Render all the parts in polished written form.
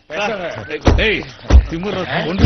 டேய் திமிர ஒன்று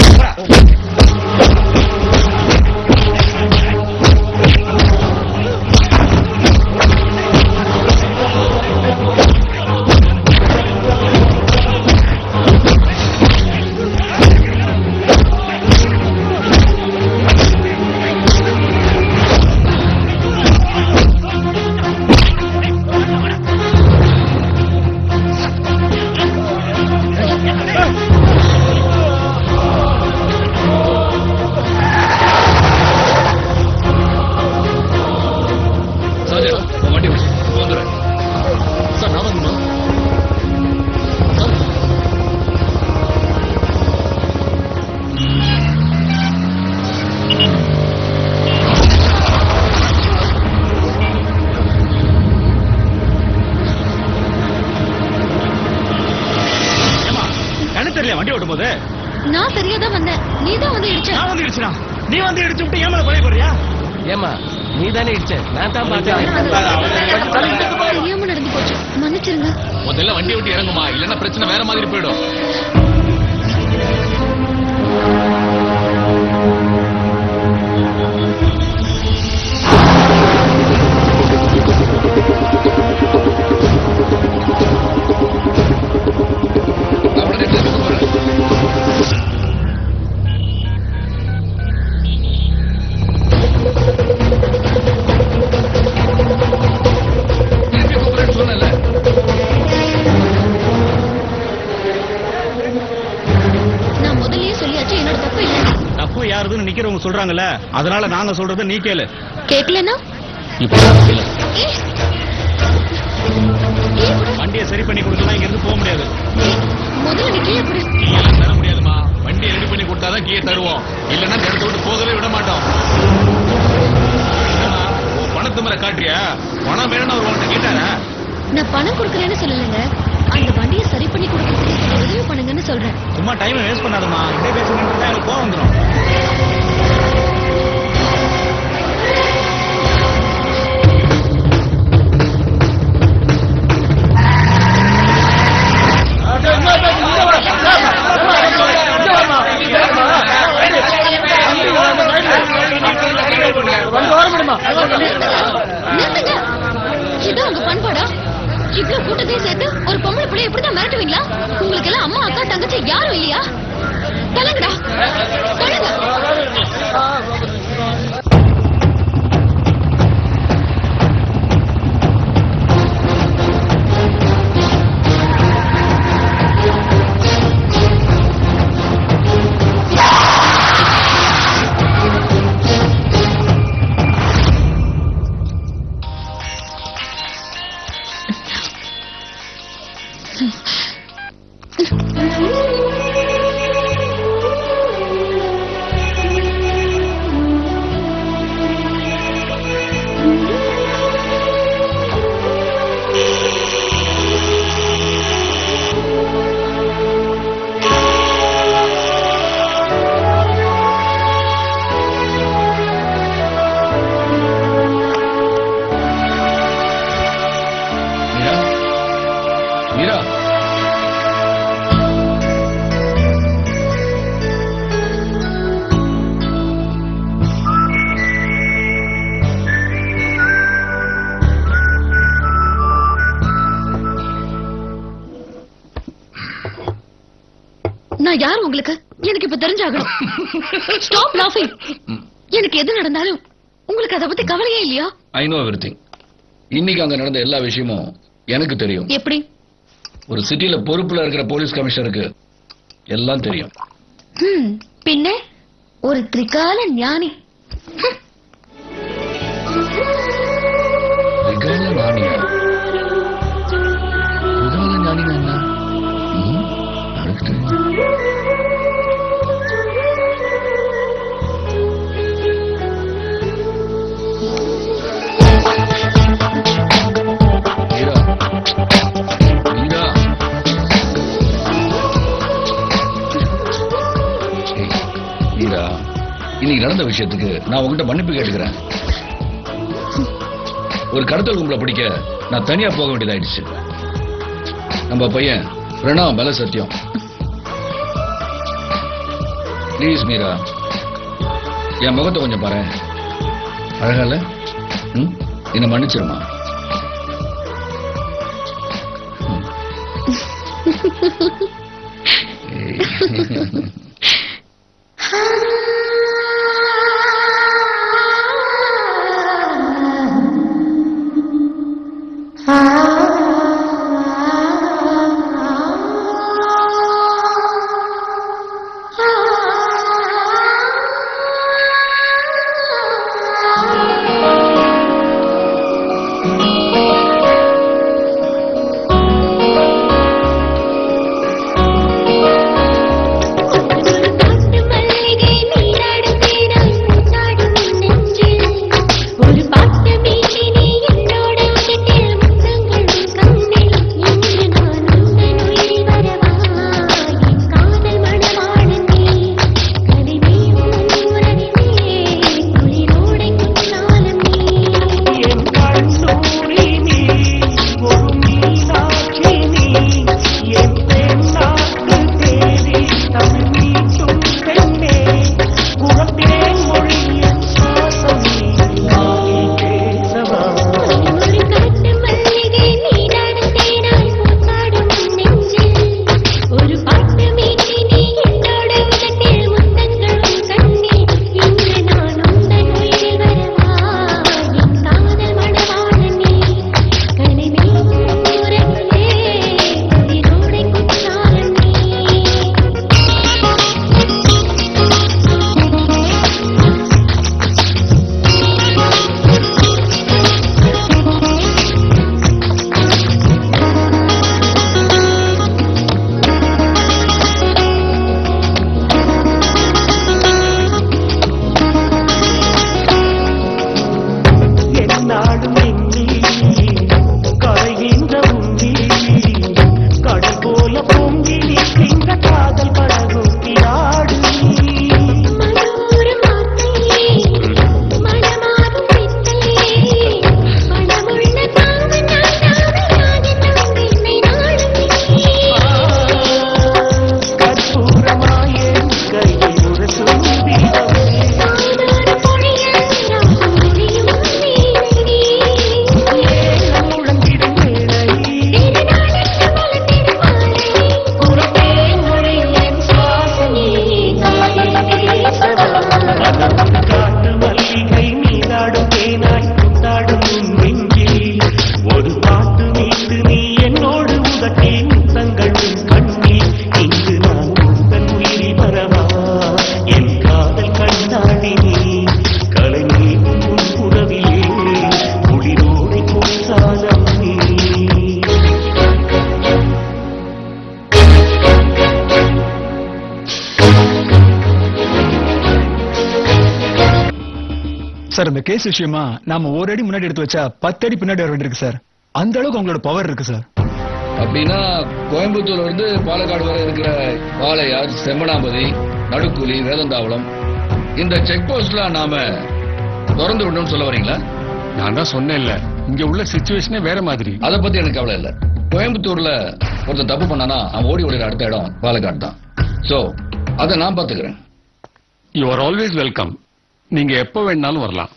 வண்டி ஓட்டும் போது நான் சரியாதான் வந்தேன். நீதான் வந்து இடிச்ச. நான் வந்து இடிச்சா? நீ வந்து இடிச்சு விட்டு ஏன் மேல பழைய போறியா? ஏமா நீ தானே இடிச்ச? நான் தான் பார்த்தேன். தெரியாம நடந்து போச்சு, மன்னிச்சிருங்க. முதல்ல வண்டி விட்டு இறங்குமா, இல்லன்னா பிரச்சனை வேற மாதிரி போயிடும். நிக்கிறவங்க சொல்றாங்கல்ல, அதனால நாங்க சொல்றத நீ கேளு. கேக்கலனா வண்டியை சரி பண்ணி கொடுத்தா இங்க இருந்து போக முடியாது. முதல்ல நீ கீழே போடு. கீழே தர முடியாதுமா, வண்டியை ரெடி பண்ணி கொடுத்தாதான் கீழே தருவோம், இல்லன்னா இடத்த விட்டு போகவே விட மாட்டோம். பணத்து மேல காட்டுறியா? பணம் வேணும்னு ஒரு உன்கிட்ட கேட்டாரா? நான் பணம் கொடுக்கறேன்னு சொல்லலைங்க, அந்த வண்டியை சரி பண்ணி கொடுக்கறதுக்கு உதவி பண்ணுங்கன்னு சொல்றேன். சும்மா டைம் வேஸ்ட் பண்ணாதமா, இப்படியே பேசிட்டு இருந்தா எனக்கு கோவம் வந்துடும். இது உங்க பண்பாடா? இவ்வளவு கூட்டத்தையும் சேர்த்து ஒரு பொம்பளை பிள்ளை எப்படிதான் மிரட்டுவீங்களா? உங்களுக்கு எல்லாம் அம்மா அக்கா தங்கச்சி யாரும் இல்லையா? கலங்கடா கலங்க. நான் யார் உங்களுக்கு? எனக்கு இப்ப தெரிஞ்சாகணும். ஸ்டாப் லாஃபிங். எனக்கு எது நடந்தாலும் உங்களுக்கு அதை பத்தி கவலையே இல்லையா? I know everything. இன்னைக்கு அங்க நடந்த எல்லா விஷயமும் எனக்கு தெரியும். எப்படி? ஒரு சிட்டில பொறுப்புல இருக்கிற போலீஸ் கமிஷனருக்கு எல்லாம் தெரியும். பின்ன ஒரு திரிகால ஞானி. திரிகால ஞானியா? திரிகால ஞானினா என்ன? எனக்கு தெரியும். இன்னைக்கு நடந்த விஷயத்துக்கு நான் உங்ககிட்ட மன்னிப்பு கேட்டுக்கிறேன். ஒரு கடத்தல் கும்பலை பிடிக்க நான் தனியா போக வேண்டியதாயிடுச்சு. நம்ம பையன் பிரணாம் பல சத்தியம் ப்ளீஸ் மீரா, என் முகத்தை கொஞ்சம் பாரு. அழகா இல்ல? என்ன மன்னிச்சிருமா. சார் இந்த கேஸ் விஷயமா நாம ஒரு அடி முன்னாடி எடுத்து வச்சா 10 அடி பின்னாடி வர வேண்டியிருக்கு சார். அந்த அளவுக்கு உங்களோட பவர் இருக்கு சார். அப்படின்னா கோயம்புத்தூர்ல இருந்து பாலக்காடு வரை இருக்கிற வாளையார், செம்மனாம்பதி, நடுக்குழி, வேதந்தாவளம் இந்த செக் போஸ்ட்ல நாம திறந்து விடணும்னு சொல்ல வரீங்களா? நான் தான் சொன்னேன்ல, இங்க உள்ள சிச்சுவேஷனே வேற மாதிரி. அதை பத்தி எனக்கு கவலை இல்ல. கோயம்புத்தூர்ல ஒருத்தன் தப்பு பண்ணானா அவன் ஓடி ஓடிற அடுத்த இடம் பாலக்காடு தான். சோ அதை நான் பாத்துக்கிறேன். You are always welcome. நீங்க எப்ப வேணாலும் வரலாம்.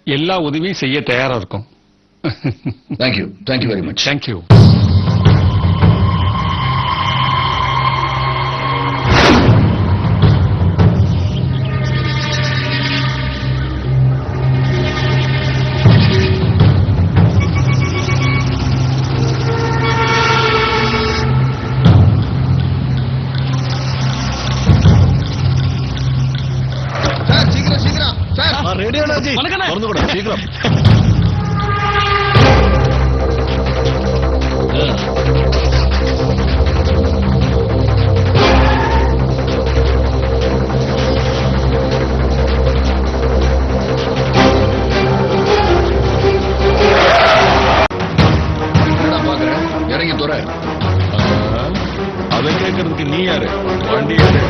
எல்லா உதவியும் செய்ய தயாரா இருக்கும். Thank you, thank you very much. Thank you. சீக்கிரம் இறங்கி துற. அதை கேட்கறதுக்கு நீ யாரு? வண்டி யாரு?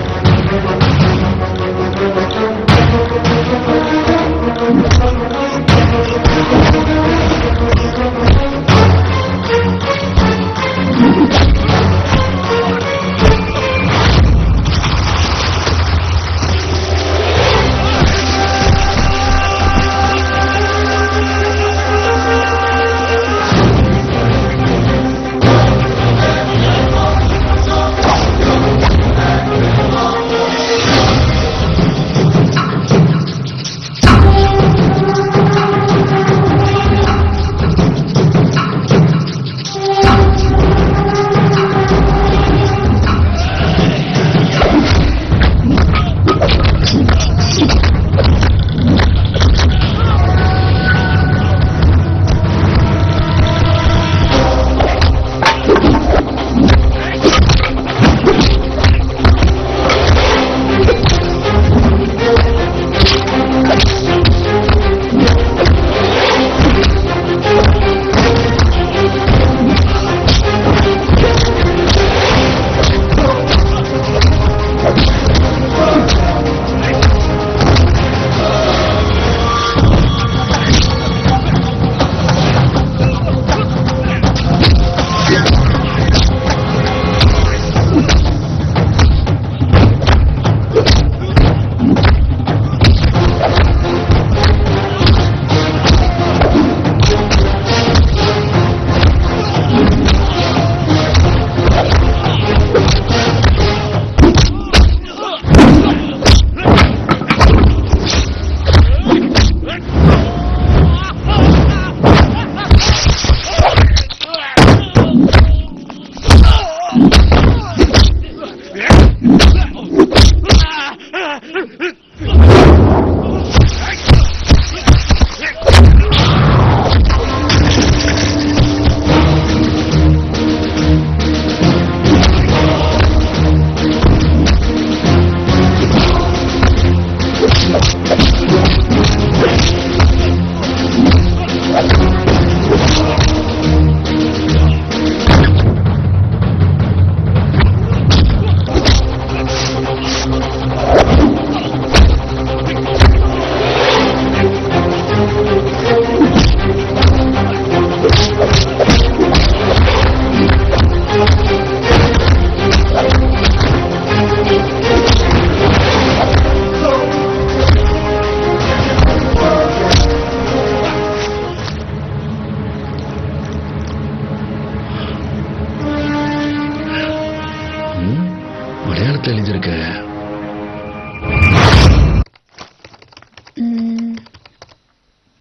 அடையாளத்தை எழுதியிருக்க.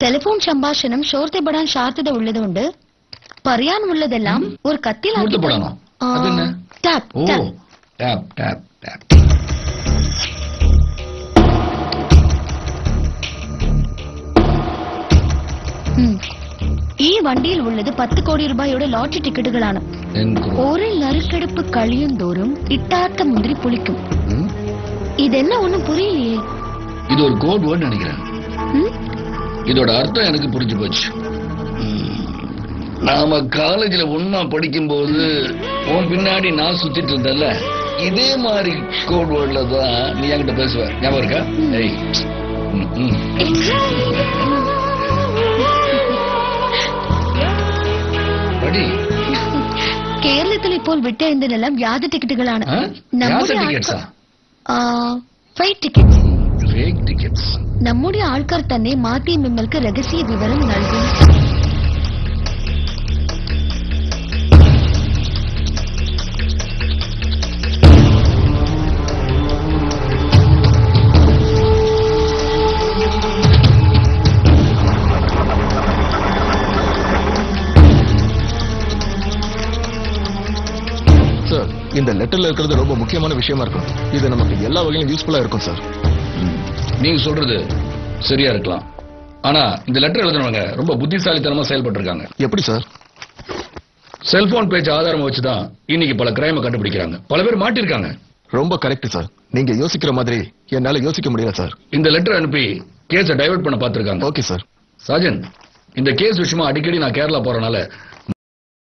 ടെലിഫോൺ സംഭാഷണം ഷോർത്തിപ്പെടാൻ സാധ്യത ഉള്ളതുകൊണ്ട് പറയാനുള്ളതെല്ലാം ഒരു കത്തിലാക്കി മൂർത്തപ്പെടാനോ? അതെന്നെ? ടാപ്പ് ഓ ടാപ്പ് ടാപ്പ് ടാപ്പ് ടാപ്പ്. ഈ വണ്ടിയിൽ ഉള്ളത് 10 കോടി രൂപയുടെ ലോട്ടറി ടിക്കറ്റുകളാണ്. ഒരു നറുക്കെടുപ്പ് കഴിയും തോറും ഇട്ടാത്ത മുന്തിരി പുളിക്കും. ഇതെന്നെ ഒന്നും புரியலையே. இது ஒரு கோட் வேர்ட் நினைக்கிறேன். இதோட அர்த்தம் எனக்கு புரிஞ்சு போச்சு. நாம காலேஜ்ல ஒன்னா படிக்கும் போது உன் பின்னாடி நான் சுத்திட்டு இருந்தேன்ல, இதே மாதிரி கோட் வேர்ட்ல தான் நீ என்கிட்ட பேசுவ. ஞாபகம் இருக்கா? ஏய். படி. കേരളത്തിൽ ഇപ്പോൾ വിറ്റഴിഞ്ഞതെല്ലാം വ്യാജ ടിക്കറ്റുകളാണ്. Fake tickets. Fake tickets. നമ്മുടെ ആൾക്കാർ തന്നെ മാറ്റി നമ്മൾക്ക് രഹസ്യ വിവരം നൽകും. சார், இந்த லெட்டர்ல இருக்கிறது ரொம்ப முக்கியமான விஷயமா இருக்கும். இது நமக்கு எல்லா வகையிலும் யூஸ்ஃபுல்லா இருக்கும் சார். நீங்க சொல்றது சரியா இருக்கலாம். ஆனா இந்த லெட்டர் எழுதுனவங்க ரொம்ப புத்திசாலித்தனமா செயல்பட்டு இருக்காங்க. எப்படி சார்? செல்போன் பேஜ் ஆதாரமா வச்சுதான் இன்னைக்கு பல கிரைமை கண்டுபிடிக்கிறாங்க. பல பேர் மாட்டிருக்காங்க. ரொம்ப கரெக்ட் சார். நீங்க யோசிக்கிற மாதிரி என்னால யோசிக்க முடியல சார். இந்த லெட்டர் அனுப்பி கேஸை டைவர்ட் பண்ண பார்த்திருக்காங்க. Okay sir. சாஜன், இந்த கேஸ் விஷயமா அடிக்கடி நான் கேரளா போறனால